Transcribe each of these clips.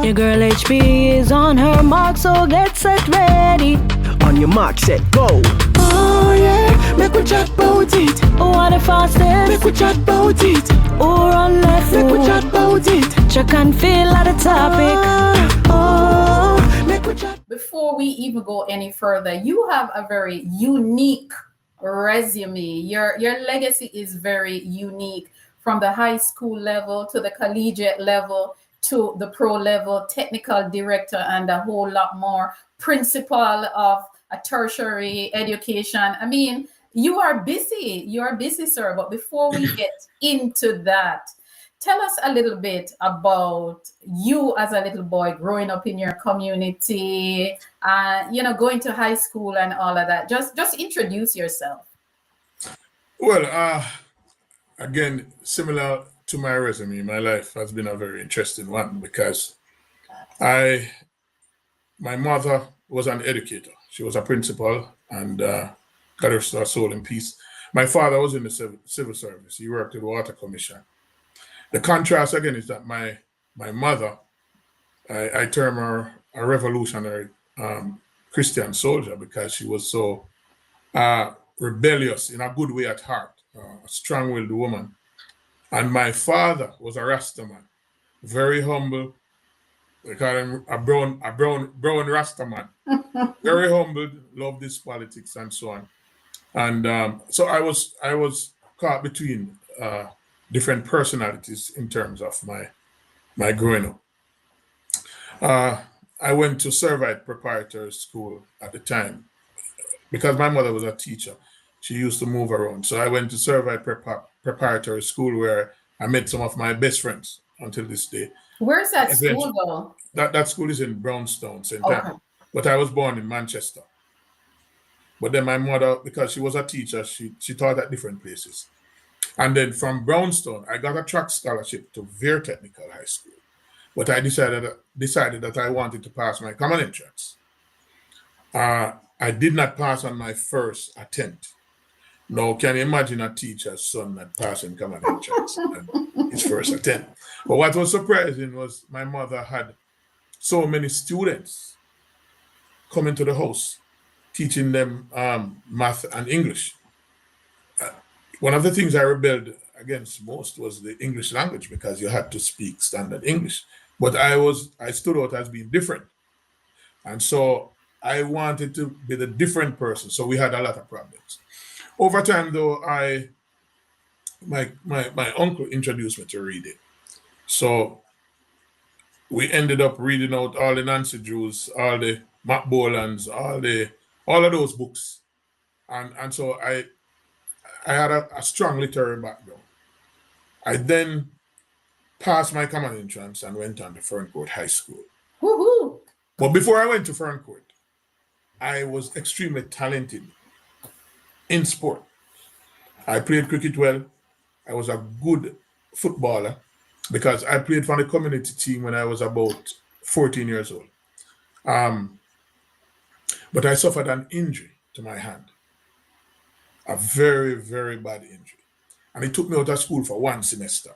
Your girl HP is on her mark, so get set ready. On your mark, set, go. Oh yeah, make we chat about it. What the fastest? Make we chat about it. Or on left Make we chat about it. check and feel at the topic. Make we chat. Before we even go any further, you have a very unique resume. Your legacy is very unique, from the high school level to the collegiate level to the pro level, technical director, and a whole lot more, principal of a tertiary education. I mean, you are busy, sir. But before we get into that, tell us a little bit about you as a little boy growing up in your community, going to high school and all of that. Just introduce yourself. Well, again, similar to my resume, my life has been a very interesting one because my mother was an educator. She was a principal, and God rest her soul in peace. My father was in the civil service. He worked with the Water Commission. The contrast again is that my mother, I term her a revolutionary Christian soldier because she was so rebellious in a good way at heart, a strong-willed woman. And my father was a Rastaman, very humble. We call him a brown Rastaman. Very humble, loved his politics and so on. And so I was caught between different personalities in terms of my growing up. I went to Servite Preparatory School at the time because my mother was a teacher. She used to move around. So I went to Servite Preparatory School where I met some of my best friends until this day. Where's that school though? That school is in Brownstown, St. Okay. Anne. But I was born in Manchester. But then my mother, because she was a teacher, she taught at different places. And then from Brownstown, I got a track scholarship to Vere Technical High School. But I decided that I wanted to pass my common entrance. I did not pass on my first attempt. Now, can you imagine a teacher's son not passing common entrance on his first attempt? But what was surprising was my mother had so many students coming to the house, teaching them math and English. One of the things I rebelled against most was the English language because you had to speak standard English. But I stood out as being different. And so I wanted to be the different person. So we had a lot of problems. Over time, though, my uncle introduced me to reading. So we ended up reading out all the Nancy Drews, all the Matt Bolans, all of those books. And so I had a strong literary background. I then passed my common entrance and went on to Ferncourt High School. Woohoo! But before I went to Ferncourt, I was extremely talented in sport. I played cricket well. I was a good footballer because I played for the community team when I was about 14 years old. But I suffered an injury to my hand, a very, very bad injury. And it took me out of school for one semester.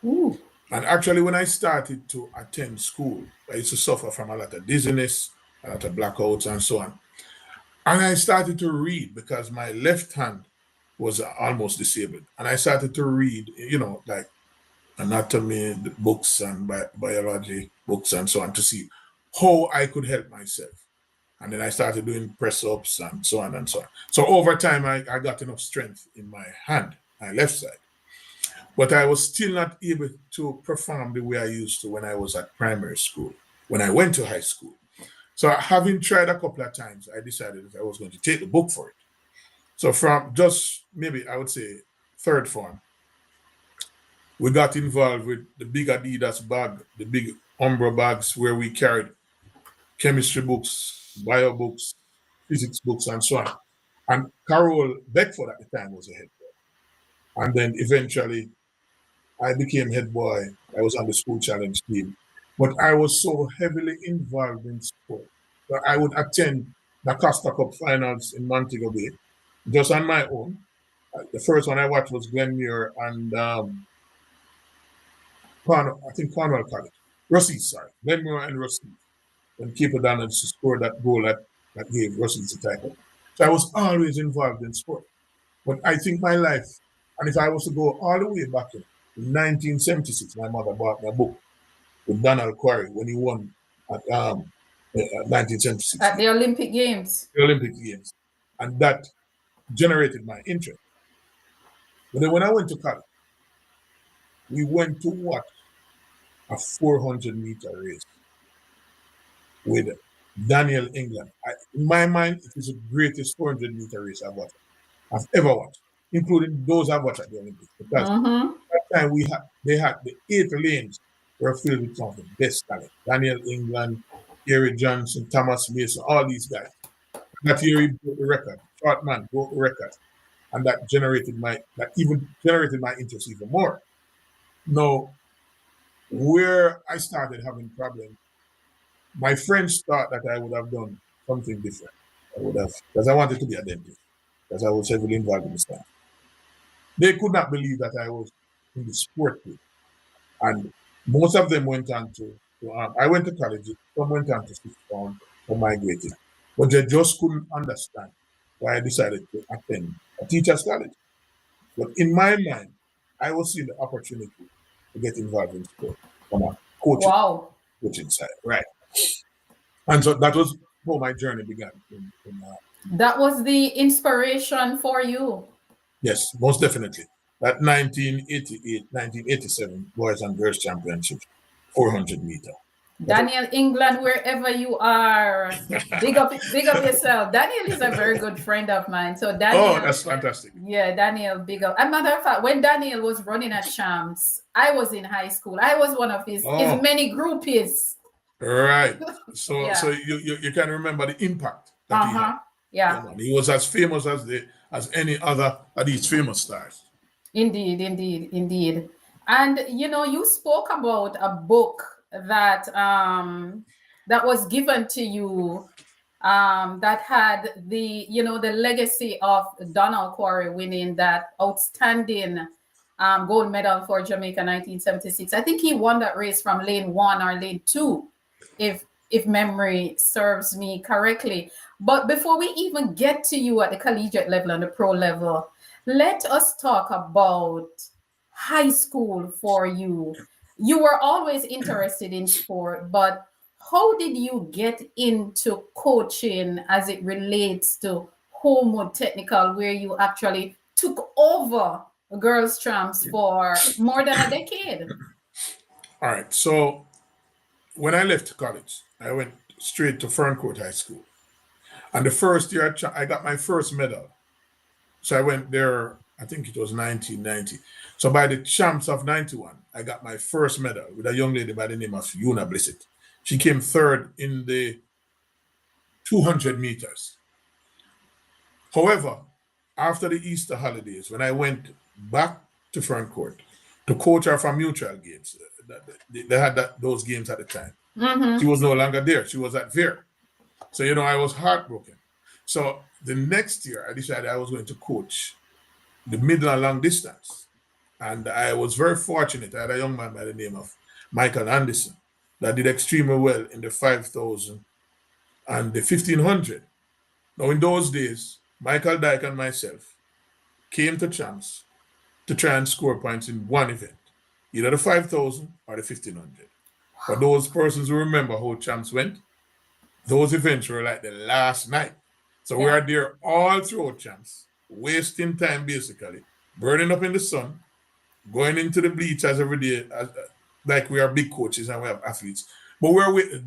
Ooh. And actually, when I started to attend school, I used to suffer from a lot of dizziness, a lot of blackouts, and so on. And I started to read because my left hand was almost disabled. And I started to read, like anatomy books and biology books and so on to see how I could help myself. And then I started doing press-ups and so on and so on. So over time, I got enough strength in my hand, my left side. But I was still not able to perform the way I used to when I was at primary school, when I went to high school. So having tried a couple of times, I decided that I was going to take the book for it. So from just maybe, I would say, third form, we got involved with the big Adidas bag, the big Umbro bags where we carried chemistry books, bio books, physics books, and so on. And Carol Beckford at the time was a head boy. And then eventually I became head boy. I was on the school challenge team. But I was so heavily involved in sport that I would attend the Costa Cup finals in Montego Bay just on my own. The first one I watched was Glenmuir and Cornwall College. Rossi, sorry. Glenmore and Rossi. When Cape Donald scored that goal that gave Rossi the title. So I was always involved in sport. But I think my life, and if I was to go all the way back in 1976, my mother bought me a book with Donald Quarry when he won at 1976. At the Olympic Games. The Olympic Games. And that generated my interest. But then when I went to college, we went to watch a 400-meter race with Daniel England. In my mind, it is the greatest 400-meter race I've ever watched, including those I've watched at the Olympics. Because at that time they had the 8 lanes were filled with some of the best talent. Daniel England, Gary Johnson, Thomas Mason, all these guys. That year he broke the record. Short man broke the record. And that even generated my interest even more. Now, where I started having problems, my friends thought that I would have done something different. I would have, because I wanted to be a dentist, because I was heavily involved in the sport. They could not believe that I was in the sport field. And most of them went on to I went to college, some went on to sixth form or migrated. But they just couldn't understand why I decided to attend a teacher's college. But in my mind, I was seeing the opportunity to get involved in sport from a coaching side, right? And so that was how my journey began. That was the inspiration for you. Yes, most definitely. That 1988, 1987 Boys and Girls Championship, 400 meter. Daniel England, wherever you are, big up yourself. Daniel is a very good friend of mine. So Daniel, that's fantastic. Yeah, Daniel, big up. As a matter of fact, when Daniel was running at Champs, I was in high school. I was one of his many groupies. Right. So so you can remember the impact that he had. Yeah. He was as famous as any other of these famous stars. Indeed. And you spoke about a book that that was given to you that had the the legacy of Donald Quarry winning that outstanding gold medal for Jamaica 1976. I think he won that race from lane 1 or lane 2, if memory serves me correctly. But before we even get to you at the collegiate level and the pro level, let us talk about high school for you. You were always interested in sport, but how did you get into coaching as it relates to Holmwood Technical, where you actually took over girls' champs for more than a decade? All right. So when I left college, I went straight to Ferncourt High School. And the first year I got my first medal. So I went there, I think it was 1990. So by the champs of 91, I got my first medal with a young lady by the name of Una Blissett. She came third in the 200 meters. However, after the Easter holidays, when I went back to Ferncourt to coach her for mutual games, they had those games at the time. She was no longer there. She was at Veer. So, I was heartbroken. So the next year, I decided I was going to coach the middle and long distance. And I was very fortunate. I had a young man by the name of Michael Anderson that did extremely well in the 5,000 and the 1,500. Now, in those days, Michael Dyke and myself came to champs to try and score points in one event, either the 5,000 or the 1,500. For those persons who remember how champs went, those events were like the last night. So we are there all throughout champs, wasting time basically, burning up in the sun, going into the bleachers every day, like we are big coaches and we have athletes. But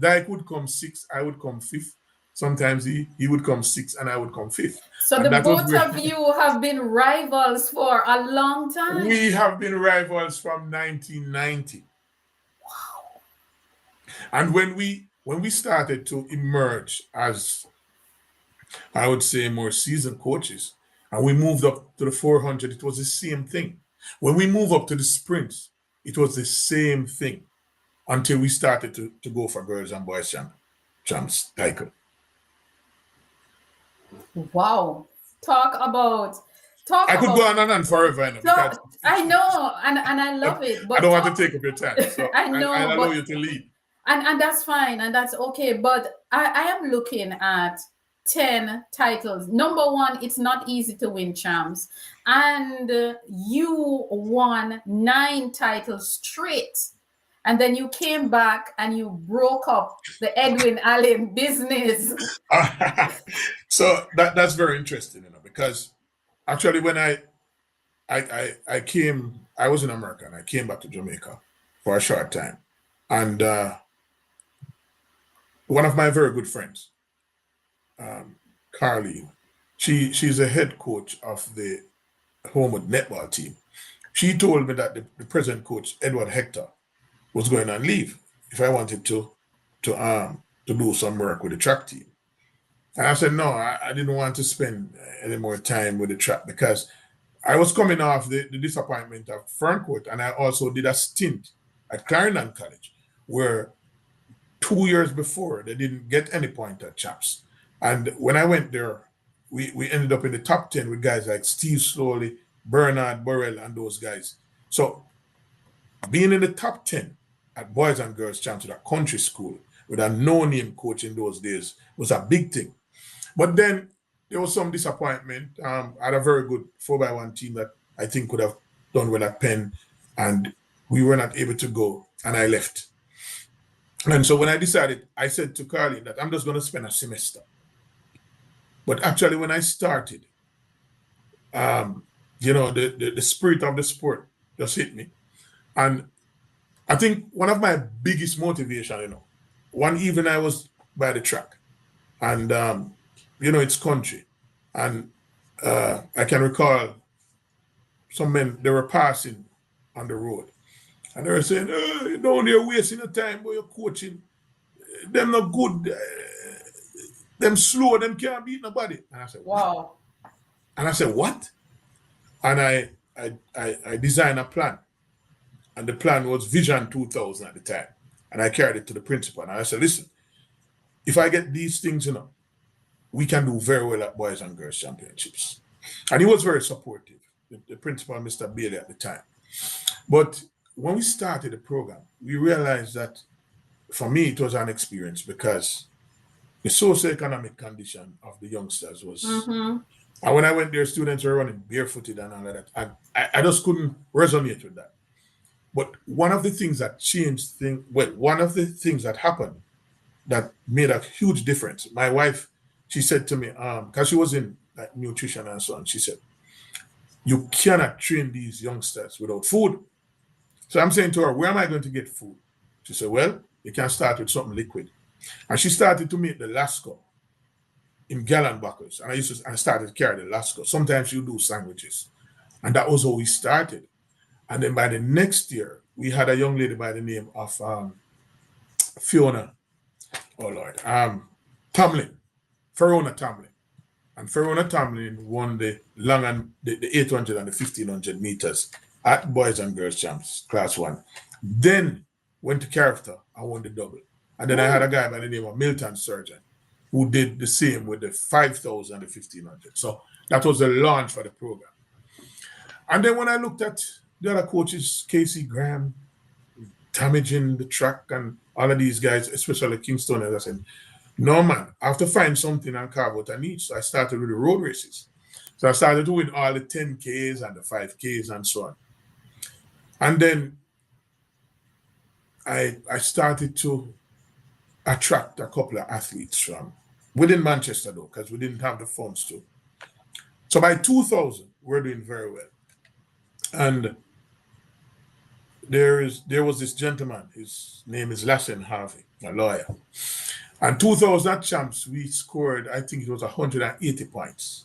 Dyke would come 6th, I would come 5th. Sometimes he would come 6th and I would come 5th. So and the both of you have been rivals for a long time? We have been rivals from 1990. Wow. And when we started to emerge as, I would say, more seasoned coaches, and we moved up to the 400, it was the same thing. When we moved up to the sprints, it was the same thing until we started to go for girls and boys champs title. Wow. I could go on and on forever. I know, and I love it. But I don't want to take up your time. So I know. I'll allow you to lead. And that's fine, and that's okay. But I am looking at 10 titles. Number one, it's not easy to win champs. And you won 9 titles straight. And then you came back and you broke up the Edwin Allen business. So that's very interesting, because actually when I came, I was in America and I came back to Jamaica for a short time. And one of my very good friends, Carly, she's a head coach of the Holmwood netball team. She told me that the present coach, Edward Hector, was going on leave if I wanted to do some work with the track team. And I said, no, I didn't want to spend any more time with the track because I was coming off the disappointment of Ferncourt, and I also did a stint at Clarendon College where 2 years before they didn't get any point at champs. And when I went there, we ended up in the top 10 with guys like Steve Slowly, Bernard Burrell, and those guys. So being in the top 10 at boys and girls champs at a country school with a no-name coach in those days was a big thing. But then there was some disappointment. I had a very good 4x1 team that I think could have done well at Penn, and we were not able to go, and I left. And so when I decided, I said to Carly that I'm just going to spend a semester. But actually, when I started, the spirit of the sport just hit me. And I think one of my biggest motivation, one evening I was by the track, and it's country, and I can recall some men, they were passing on the road, and they were saying, "You're down there wasting your time, but you're coaching. Them not good. Them slow. Them can't beat nobody." And I said, Wow. And I said, what? And I designed a plan. And the plan was Vision 2000 at the time. And I carried it to the principal. And I said, listen, if I get these things, we can do very well at Boys and Girls Championships. And he was very supportive, the principal, Mr. Bailey, at the time. But when we started the program, we realized that for me, it was an experience because the socioeconomic condition of the youngsters was, and when I went there, students were running barefooted and all of that. And I just couldn't resonate with that. But one of the things that changed things, one of the things that happened that made a huge difference, my wife, she said to me, because she was in nutrition and so on, she said, you cannot train these youngsters without food. So I'm saying to her, where am I going to get food? She said, well, you can start with something liquid. And she started to make the Lasco in gallon bottles. And I started to carry the Lasco. Sometimes you do sandwiches. And that was how we started. And then by the next year, we had a young lady by the name of Fiona, Tomlin, Verona Tomlin. And Verona Tomlin won the long and the 800 and the 1500 meters at Boys and Girls Champs, Class 1. Then went to character and won the double. And then I had a guy by the name of Milton Surgeon who did the same with the 5,000 and the 1500. So that was the launch for the program. And then when I looked at the other coaches, Casey Graham, damaging the track, and all of these guys, especially Kingston, as I said, no man, I have to find something and carve out a niche. So I started with the road races. So I started doing all the 10Ks and the 5Ks and so on. And then I started to attract a couple of athletes from within Manchester, though, because we didn't have the funds to. So by 2000, we're doing very well. And there was this gentleman, his name is Lassen Harvey, a lawyer. And 2000 at champs, we scored, I think it was 180 points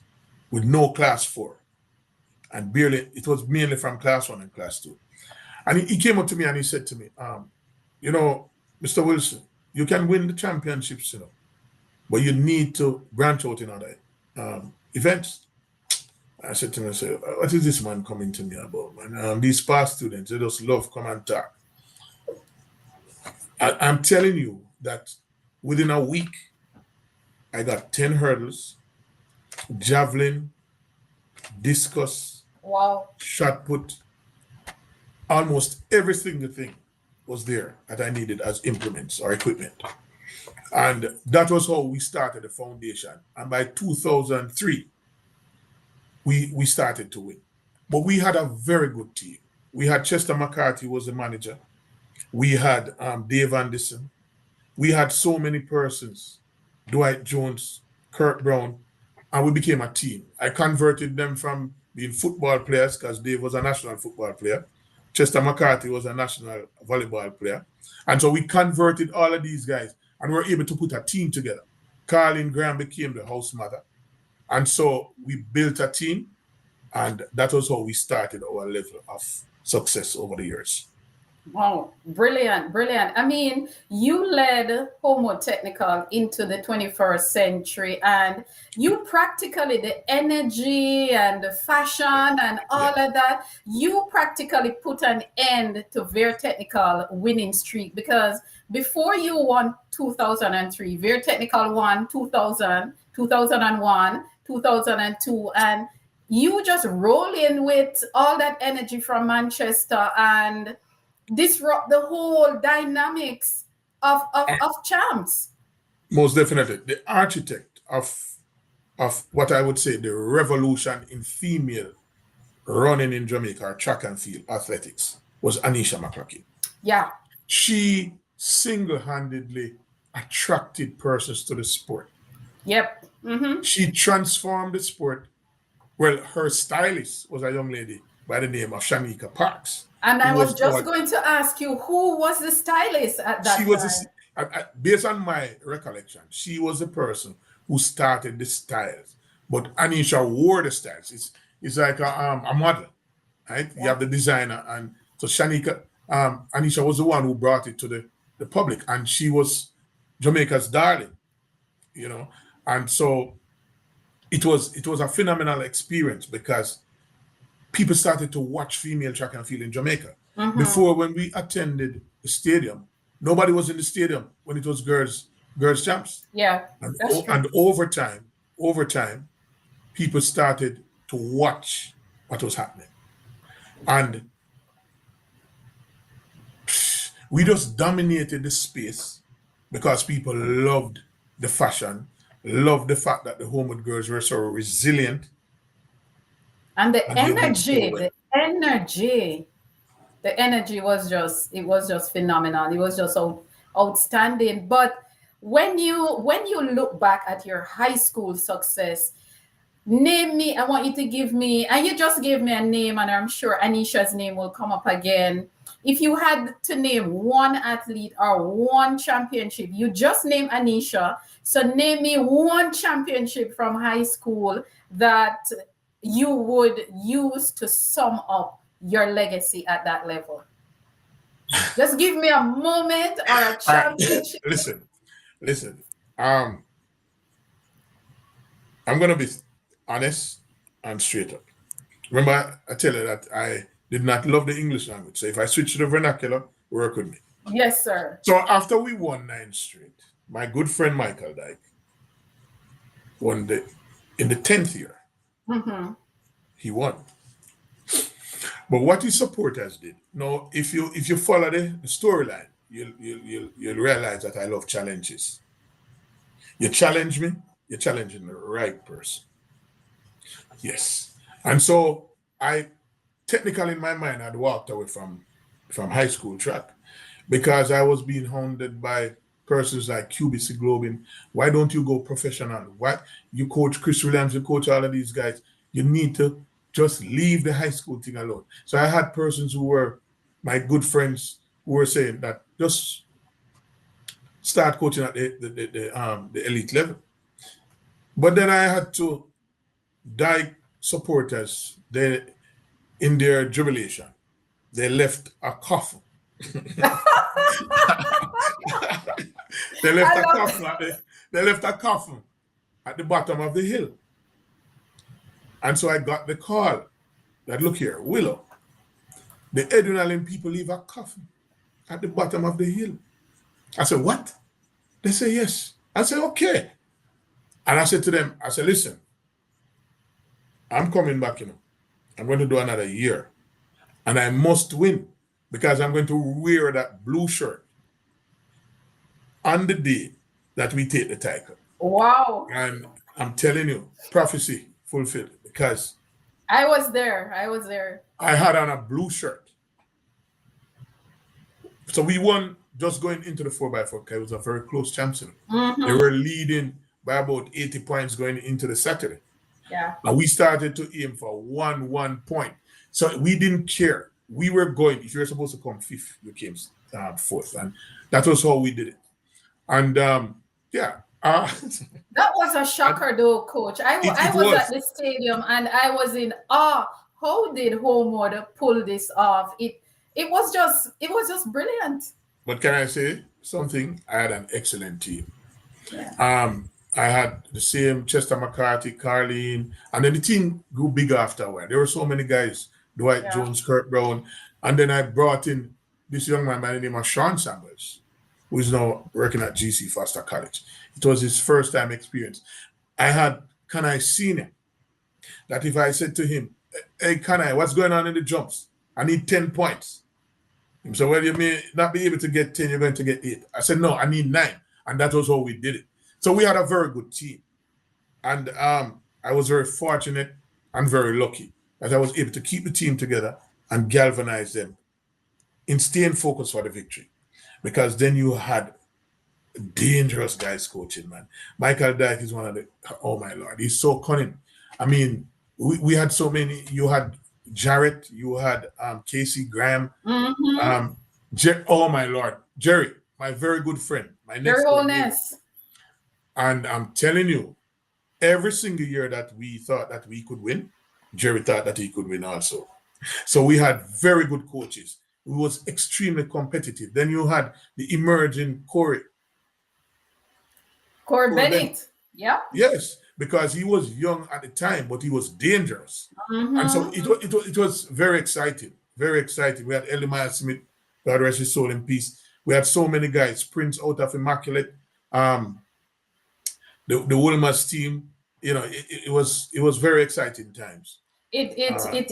with no class 4. And barely, it was mainly from class 1 and class 2. And he came up to me and he said to me, Mr. Wilson, you can win the championships, but you need to branch out in other events. I said to myself, what is this man coming to me about, man? These past students, they just love come and talk. I'm telling you that within a week, I got 10 hurdles, javelin, discus, wow, shot put, almost every single thing was there that I needed as implements or equipment. And that was how we started the foundation. And by 2003, we started to win. But we had a very good team. We had Chester McCarthy was the manager. We had Dave Anderson. We had so many persons, Dwight Jones, Kurt Brown, and we became a team. I converted them from being football players because Dave was a national football player. Chester McCarthy was a national volleyball player. And so we converted all of these guys and we were able to put a team together. Carlin Graham became the house mother. And so we built a team, and that was how we started our level of success over the years. Wow, brilliant, brilliant. I mean, you led Holmwood Technical into the 21st century, and you practically, the energy and the fashion and all of that, you practically put an end to Veer Technical winning streak, because before you won 2003, Veer Technical won 2000, 2001, 2002, and you just roll in with all that energy from Manchester and disrupt the whole dynamics of champs. Most definitely. The architect of what I would say the revolution in female running in Jamaica, or track and field athletics, was Anisha McCluskey. Yeah. She single-handedly attracted persons to the sport. Yep. Mm-hmm. She transformed the sport. Well, her stylist was a young lady by the name of Shanika Parks. And I was just going to ask you, who was the stylist at that time? Based on my recollection, she was the person who started the styles. But Anisha wore the styles. It's like a model, right? Yeah. You have the designer. And so Anisha was the one who brought it to the public. And she was Jamaica's darling, you know. And so it was a phenomenal experience because people started to watch female track and field in Jamaica. Mm-hmm. Before, when we attended the stadium, nobody was in the stadium when it was girls champs. Yeah. And over time, people started to watch what was happening. And we just dominated the space because people loved the fashion, loved the fact that the Holmwood girls were so resilient. And the energy was just phenomenal. It was just outstanding. But when you look back at your high school success, I want you to give me, and you just gave me a name, and I'm sure Anisha's name will come up again. If you had to name one athlete or one championship, you just name Anisha. So name me one championship from high school that you would use to sum up your legacy at that level. Just give me a moment or a championship. Listen. I'm gonna be honest and straight up. Remember, I tell you that I did not love the English language. So if I switch to the vernacular, work with me. Yes, sir. So after we won 9 straight, my good friend Michael Dyke won in the 10th year. Mm-hmm. He won. But what his supporters did, now if you follow the storyline, you'll realize that I love challenges. You challenge me, you're challenging the right person. Yes. And so I technically in my mind I'd walked away from high school track because I was being hounded by persons like QBC Globin. Why don't you go professional? Why you coach Chris Williams, you coach all of these guys? You need to just leave the high school thing alone. So I had persons who were my good friends who were saying that just start coaching at the elite level. But then I had to Dyke supporters, in their jubilation, they left a coffin. They left a coffin at the bottom of the hill. And so I got the call that, look here, Willow, the Edwin Allen people leave a coffin at the bottom of the hill. I said, what? They say, yes. I said, okay. And I said to them, listen, I'm coming back, I'm going to do another year. And I must win. because I'm going to wear that blue shirt on the day that we take the title. Wow. And I'm telling you, prophecy fulfilled, because I was there. I was there. I had on a blue shirt. So we won just going into the 4x4, because it was a very close championship. Mm-hmm. They were leading by about 80 points going into the Saturday. Yeah. And we started to aim for 1 point. So we didn't care. We were going, if you're supposed to come fifth, you came fourth. And that was how we did it. And yeah. That was a shocker though, coach. I was at the stadium and I was in awe. How did Holmwood pull this off? It was just brilliant. But can I say something? I had an excellent team. Yeah. I had the same Chester McCarthy, Carleen, and then the team grew bigger after a while. There were so many guys, Dwight Jones, Kurt Brown, and then I brought in this young man by the name of Sean Samuels, who is now working at GC Foster College. It was his first time experience. I had Kanai Senior, that if I said to him, hey Kanai, what's going on in the jumps? I need 10 points. He said, well, you may not be able to get 10, you're going to get 8. I said, no, I need 9. And that was how we did it. So we had a very good team. And I was very fortunate and very lucky that I was able to keep the team together and galvanize them in staying focused for the victory. Because then you had dangerous guys coaching, man. Michael Dyke is one of the, oh my Lord, he's so cunning. I mean, we had so many. You had Jarrett, you had Casey Graham, oh my Lord, Jerry, my very good friend, my next door neighbor. And I'm telling you, every single year that we thought that we could win, Jerry thought that he could win also. So we had very good coaches. It was extremely competitive. Then you had the emerging Corey Bennett. Yeah. Yes, because he was young at the time, but he was dangerous. And so it was very exciting, very exciting. We had Elimar Smith, God rest his soul in peace. We had so many guys, Prince out of Immaculate, the Wolmer's team. You know, it was very exciting times. It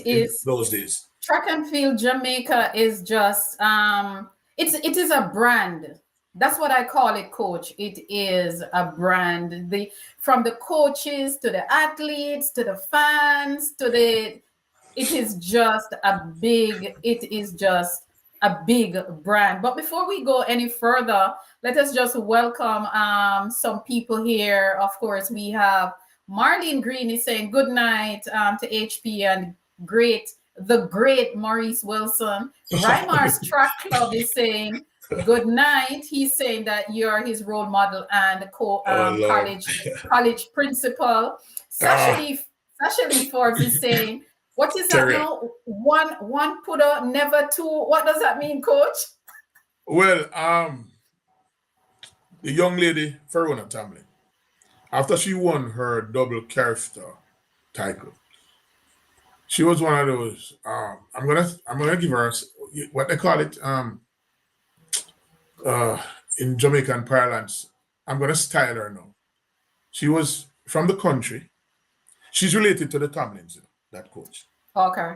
is those days. Track and field Jamaica is just it is a brand. That's what I call it, coach. It is a brand. From the coaches to the athletes to the fans to it is just a big brand. But before we go any further, let us just welcome some people here. Of course, we have Marlene Green is saying good night to HP and the great Maurice Wilson. Rymar's Track Club is saying good night. He's saying that you're his role model and college principal. Sasha Lee Forbes is saying, what is that now? One putter, never two. What does that mean, coach? Well, the young lady, Farona Tamlin, after she won her double character title, she was one of those. I'm gonna give her what they call it in Jamaican parlance. I'm gonna style her now. She was from the country. She's related to the Tomlins, that coach. Okay.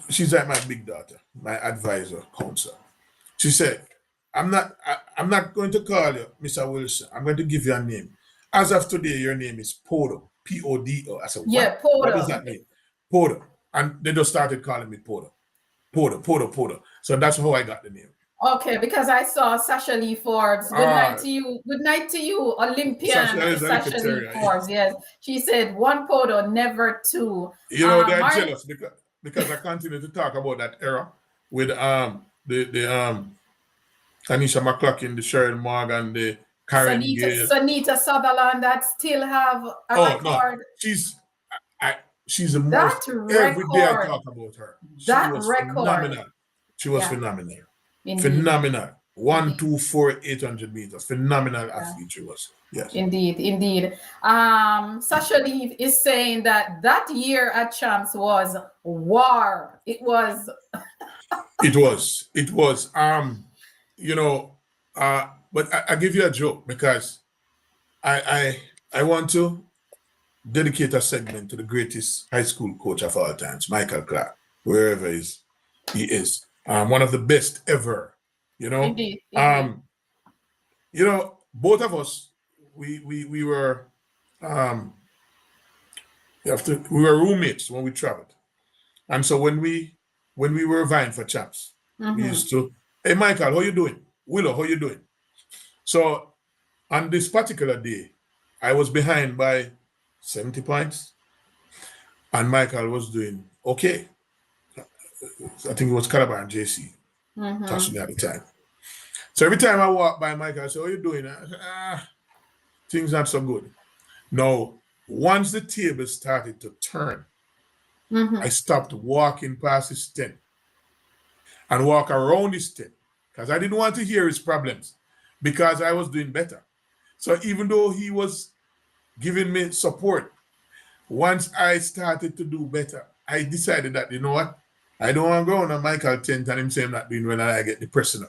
She's like my big daughter, my advisor, counsel. She said, I'm not going to call you Mr. Wilson. I'm going to give you a name. As of today, your name is Podo. P-O-D-O. I said, Podo. What does that mean? Podo. And they just started calling me Podo. Podo. So that's how I got the name. Okay, because I saw Sasha Lee Forbes. Good night to you. Good night to you, Olympian Sasha Lee Forbes. Yes. She said one Podo, never two. You know, they're jealous because I continue to talk about that era with the Tanisha McCloughin, the Sharon Morgan, the Karen Gale. Sanita Sutherland that still have a record. No. She's the most every day I talk about her. She was phenomenal. She was phenomenal. Indeed. Phenomenal. 1, 2, 4, 800 meters. Phenomenal athlete she was. Yes. Indeed. Sasha Lee is saying that year at Champs was war. It was. It was. You know, but I give you a joke because I want to dedicate a segment to the greatest high school coach of all times, Michael Clark, wherever he is. one of the best ever. You know, Indeed. Indeed. you know, both of us, we were we were roommates when we traveled, and so when we were vying for champs, we used to, hey Michael, how you doing? Willow, how you doing? So on this particular day, I was behind by 70 points, and Michael was doing okay. I think it was Calabar and JC touching me at the time. So every time I walk by Michael, I say, how you doing? I say, things not so good. Now, once the table started to turn, I stopped walking past his tent and walk around his tent because I didn't want to hear his problems because I was doing better. So even though he was giving me support, once I started to do better, I decided that, you know what? I don't want to go on a Michael tent and him say I'm not doing well and I get depressed now.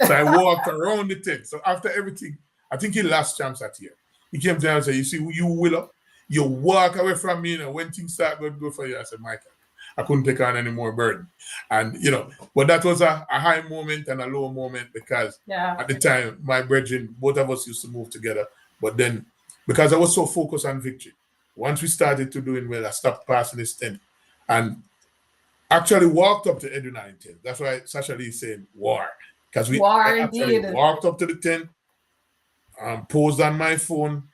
So I walked around the tent. So after everything, I think he lost champs that year. He came to me and said, you see, you Willow, you walk away from me, and when things start going good for you, I said, Michael, I couldn't take on any more burden. And, you know, but that was a high moment and a low moment because at the time, my brethren, both of us used to move together. But then, because I was so focused on victory, once we started to doing well, I stopped passing his tent and actually walked up to Edwina in tent. That's why Sasha Lee is saying war. Because we actually walked up to the tent, posed on my phone,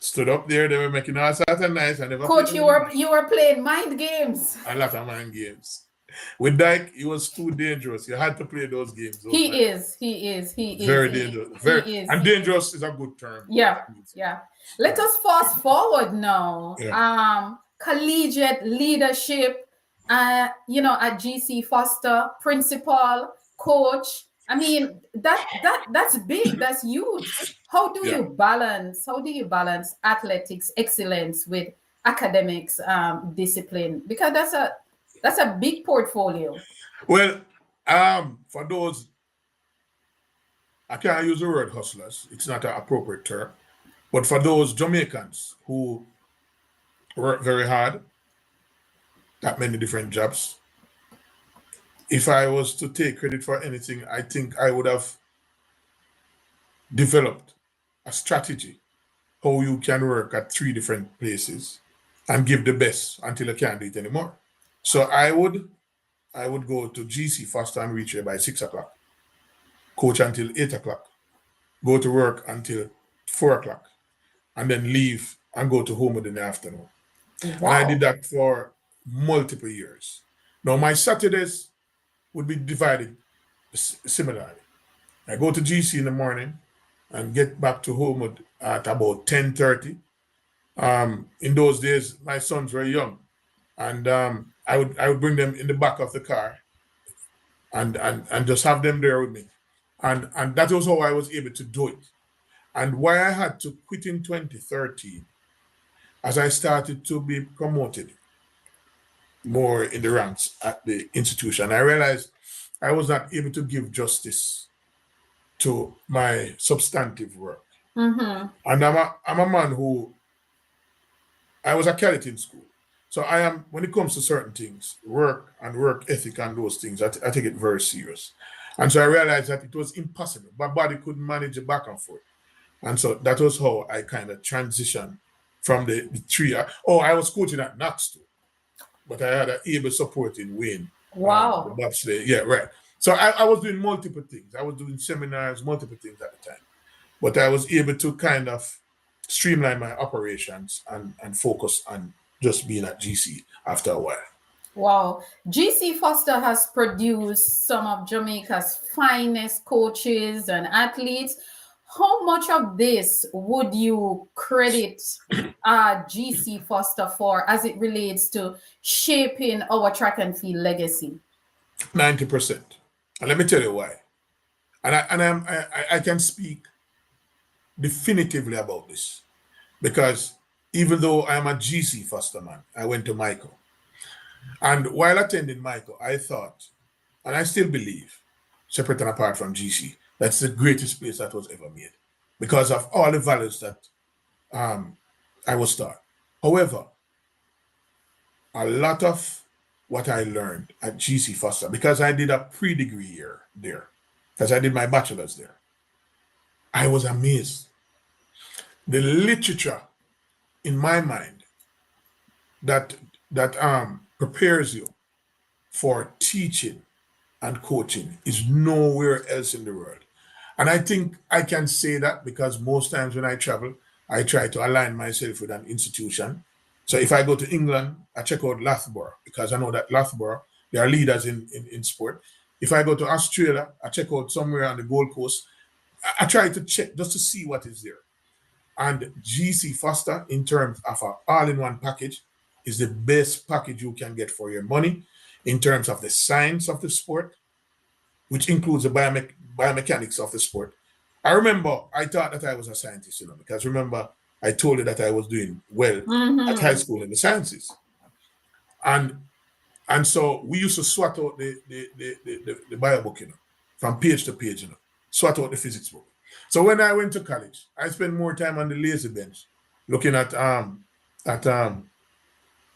stood up there. They were making all sorts of nice. And Coach, you were playing mind games. A lot of mind games. With Dyke, he was too dangerous. You had to play those games. He is very dangerous. And dangerous is a good term. Yeah. Let us fast forward now. Yeah. Collegiate leadership, you know, at GC Foster, principal, coach. I mean, that's big. That's huge. How do you balance athletics excellence with academics discipline? Because that's a big portfolio. Well, for those, I can't use the word hustlers. It's not an appropriate term. But for those Jamaicans who work very hard, got many different jobs, if I was to take credit for anything, I think I would have developed a strategy how you can work at 3 different places and give the best until you can't do it anymore. So I would go to GC Foster and reach there by 6 o'clock, coach until 8 o'clock, go to work until 4 o'clock, and then leave and go to Holmwood in the afternoon. Wow. And I did that for multiple years. Now my Saturdays would be divided similarly. I go to GC in the morning and get back to Holmwood at about 10:30. In those days, my sons were young, and I would bring them in the back of the car and just have them there with me. And that was how I was able to do it. And why I had to quit in 2013, as I started to be promoted more in the ranks at the institution, I realized I was not able to give justice to my substantive work. And I'm a man who, I was a cadet in school. So I am, when it comes to certain things, work and work ethic and those things, I take it very serious. And so I realized that it was impossible. My body couldn't manage it back and forth. And so that was how I kind of transitioned from the 3. I was coaching at Knox too, but I had an able support in Wayne. Wow. The bobsleigh. Yeah, right. So I was doing multiple things. I was doing seminars, multiple things at the time. But I was able to kind of streamline my operations and focus on just being at GC after a while. Wow. GC Foster has produced some of Jamaica's finest coaches and athletes. How much of this would you credit GC Foster for as it relates to shaping our track and field legacy? 90%. And let me tell you why. And I can speak definitively about this because even though I am a GC Foster man, I went to Michael. And while attending Michael, I thought, and I still believe, separate and apart from GC, that's the greatest place that was ever made because of all the values that I was taught. However, a lot of what I learned at GC Foster, because I did a pre-degree year there, because I did my bachelor's there, I was amazed. The literature, in my mind, that prepares you for teaching and coaching is nowhere else in the world. And I think I can say that because most times when I travel, I try to align myself with an institution. So if I go to England, I check out Loughborough because I know that Loughborough, they are leaders in sport. If I go to Australia, I check out somewhere on the Gold Coast. I try to check just to see what is there. And GC Foster, in terms of an all-in-one package, is the best package you can get for your money in terms of the science of the sport, which includes the biomechanics of the sport. I remember I thought that I was a scientist, because remember I told you that I was doing well at high school in the sciences. And so we used to swat out the bio book, from page to page, swat out the physics book. So when I went to college, I spent more time on the lazy bench looking at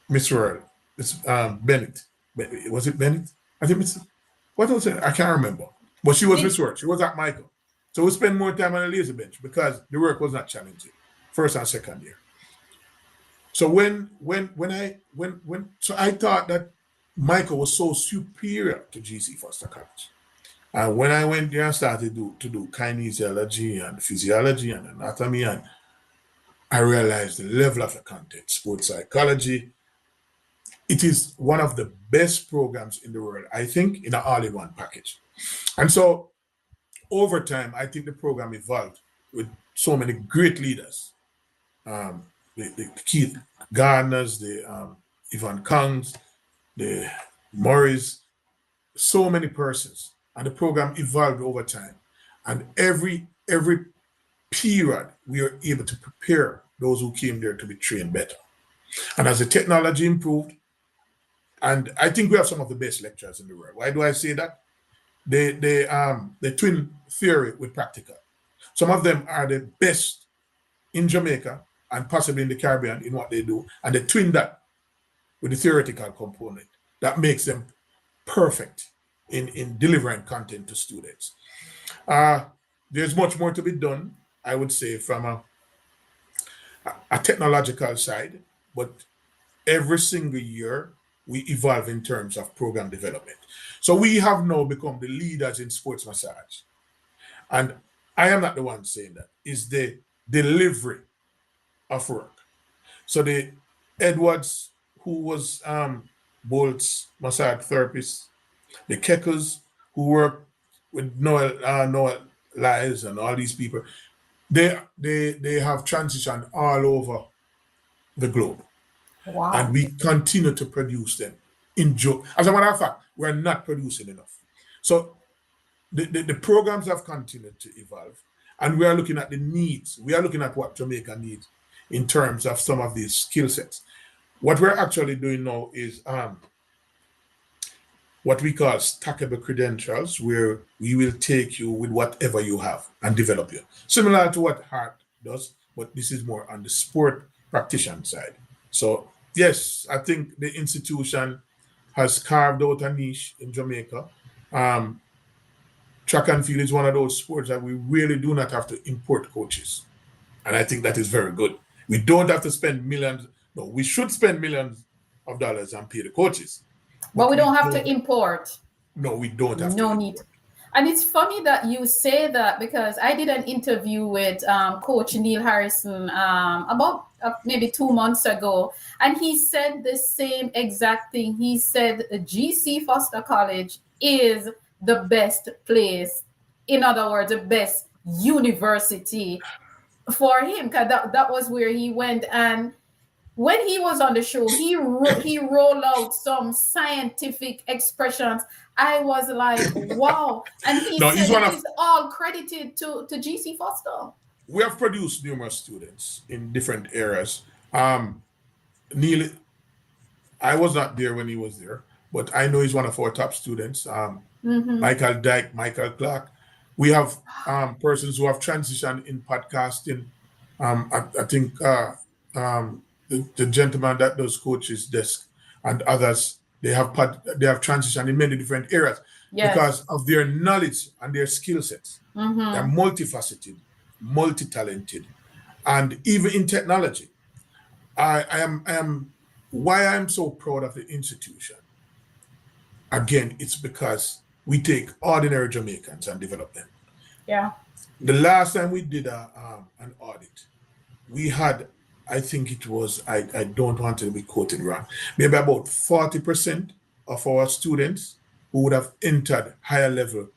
Miss World. It's Bennett. Was it Bennett? I think it's, what was it? I can't remember. But she was Miss World. She was at Michael. So we spent more time on the lazy bench because the work was not challenging, first and second year. So so I thought that Michael was so superior to GC Foster College. And when I went there and started to do kinesiology and physiology and anatomy, and I realized the level of the content, sports psychology. It is one of the best programs in the world, I think, in an all-in-one package. And so over time, I think the program evolved with so many great leaders. The Keith Gardners, the Yvonne Kongs, the Maurice, so many persons. And the program evolved over time. And every period, we were able to prepare those who came there to be trained better. And as the technology improved, and I think we have some of the best lecturers in the world. Why do I say that? They twin theory with practical. Some of them are the best in Jamaica and possibly in the Caribbean in what they do. And they twin that with the theoretical component that makes them perfect in delivering content to students. There's much more to be done, I would say, from a technological side, but every single year we evolve in terms of program development. So we have now become the leaders in sports massage. And I am not the one saying that. It's the delivery of work. So the Edwards, who was Bolt's massage therapist, the Keckers, who work with Noel Lyles and all these people, they have transitioned all over the globe. Wow. And we continue to produce them. As a matter of fact, we're not producing enough. So the programs have continued to evolve, and we are looking at the needs. We are looking at what Jamaica needs in terms of some of these skill sets. What we're actually doing now is what we call stackable credentials, where we will take you with whatever you have and develop you. Similar to what Hart does, but this is more on the sport practitioner side. So yes, I think the institution has carved out a niche in Jamaica. Track and field is one of those sports that we really do not have to import coaches. And I think that is very good. We don't have to spend millions. No, we should spend millions of dollars and pay the coaches. But we don't have to import. No, we don't have to. No need. And it's funny that you say that, because I did an interview with Coach Neil Harrison about maybe 2 months ago, and he said the same exact thing. He said GC Foster College is the best place, in other words, the best university for him, because that was where he went. And when he was on the show, he rolled out some scientific expressions. I was like, wow. And he said it's all credited to GC Foster. We have produced numerous students in different areas. Neil, I was not there when he was there, but I know he's one of our top students. Michael Dyke, Michael Clark. We have persons who have transitioned in podcasting. I think the gentleman that does Coach's Desk and others They have transitioned in many different areas because of their knowledge and their skill sets. They're multifaceted, multi-talented, and even in technology. I am why I'm so proud of the institution. Again, it's because we take ordinary Jamaicans and develop them. Yeah. The last time we did an audit, we had, I think it was, I don't want to be quoted wrong, maybe about 40% of our students who would have entered higher level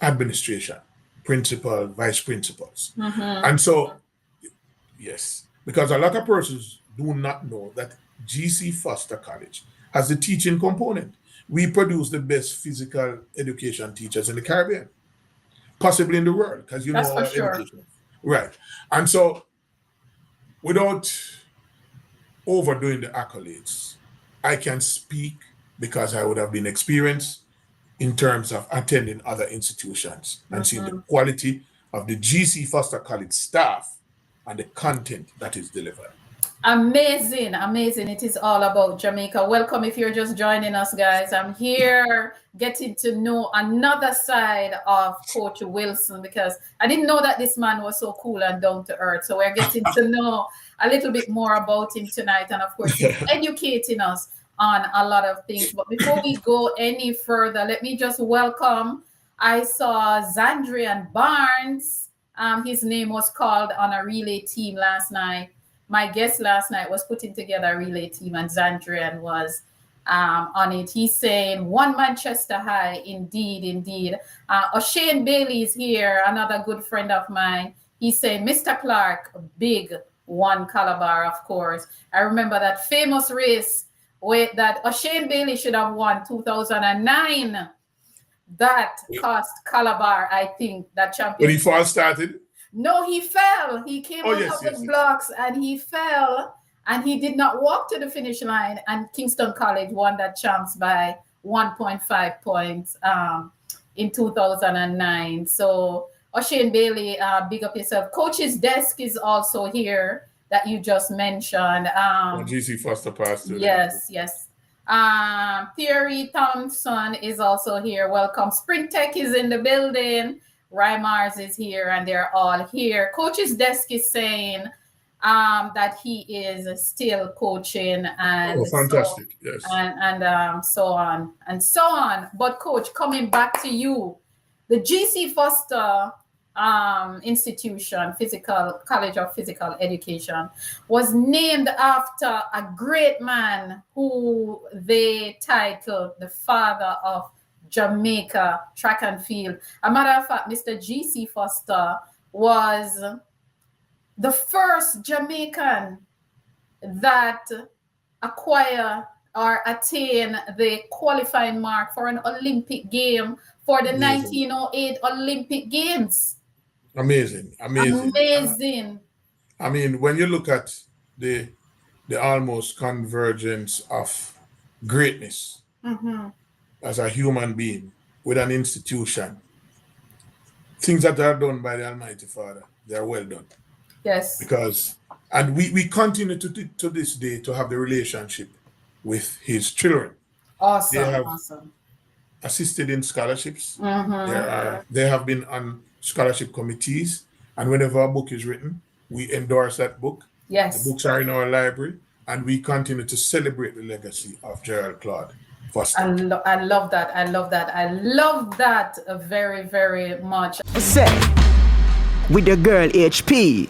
administration, principal, vice principals. And so, yes, because a lot of persons do not know that GC Foster College has the teaching component. We produce the best physical education teachers in the Caribbean, possibly in the world, because you That's know for our sure. education. Right. And so, without overdoing the accolades, I can speak because I would have been experienced in terms of attending other institutions and seeing the quality of the GC Foster College staff and the content that is delivered. Amazing, amazing. It is all about Jamaica. Welcome if you're just joining us, guys. I'm here getting to know another side of Coach Wilson because I didn't know that this man was so cool and down to earth. So we're getting to know a little bit more about him tonight. And of course, he's educating us on a lot of things. But before we go any further, let me just welcome. I saw Zandrian Barnes. His name was called on a relay team last night. My guest last night was putting together a relay team, and Zandrian was on it. He's saying, one Manchester High, indeed, indeed. O'Shane Bailey is here, another good friend of mine. He's saying, Mr. Clark, big one Calabar, of course. I remember that famous race that O'Shane Bailey should have won 2009. That cost Calabar, I think, that championship. When he first started? No, he fell. He came out of the blocks and he fell and he did not walk to the finish line. And Kingston College won that champs by 1.5 points in 2009. So O'Shane Bailey, big up yourself. Coach's desk is also here that you just mentioned. GC Foster Pastor. Yes, yes. Thierry Thompson is also here. Welcome. Spring Tech is in the building. Rymars is here, and they're all here. Coach's desk is saying that he is still coaching, and fantastic, so, yes, and so on and so on. But Coach, coming back to you, the GC Foster institution, College of Physical Education, was named after a great man who they titled the father of Jamaica track and field. A matter of fact, Mr. GC Foster was the first Jamaican that acquire or attain the qualifying mark for an Olympic game for the 1908 Olympic Games. Amazing. I mean, when you look at the almost convergence of greatness as a human being with an institution, things that are done by the Almighty Father, they are well done. Yes. And we continue to this day to have the relationship with his children. Awesome. They have awesome. assisted in scholarships. They have been on scholarship committees, and whenever a book is written, we endorse that book. Yes. The books are in our library, and we continue to celebrate the legacy of Gerald Claude Foster. I love that. I love that very, very much. Say, with the girl HP.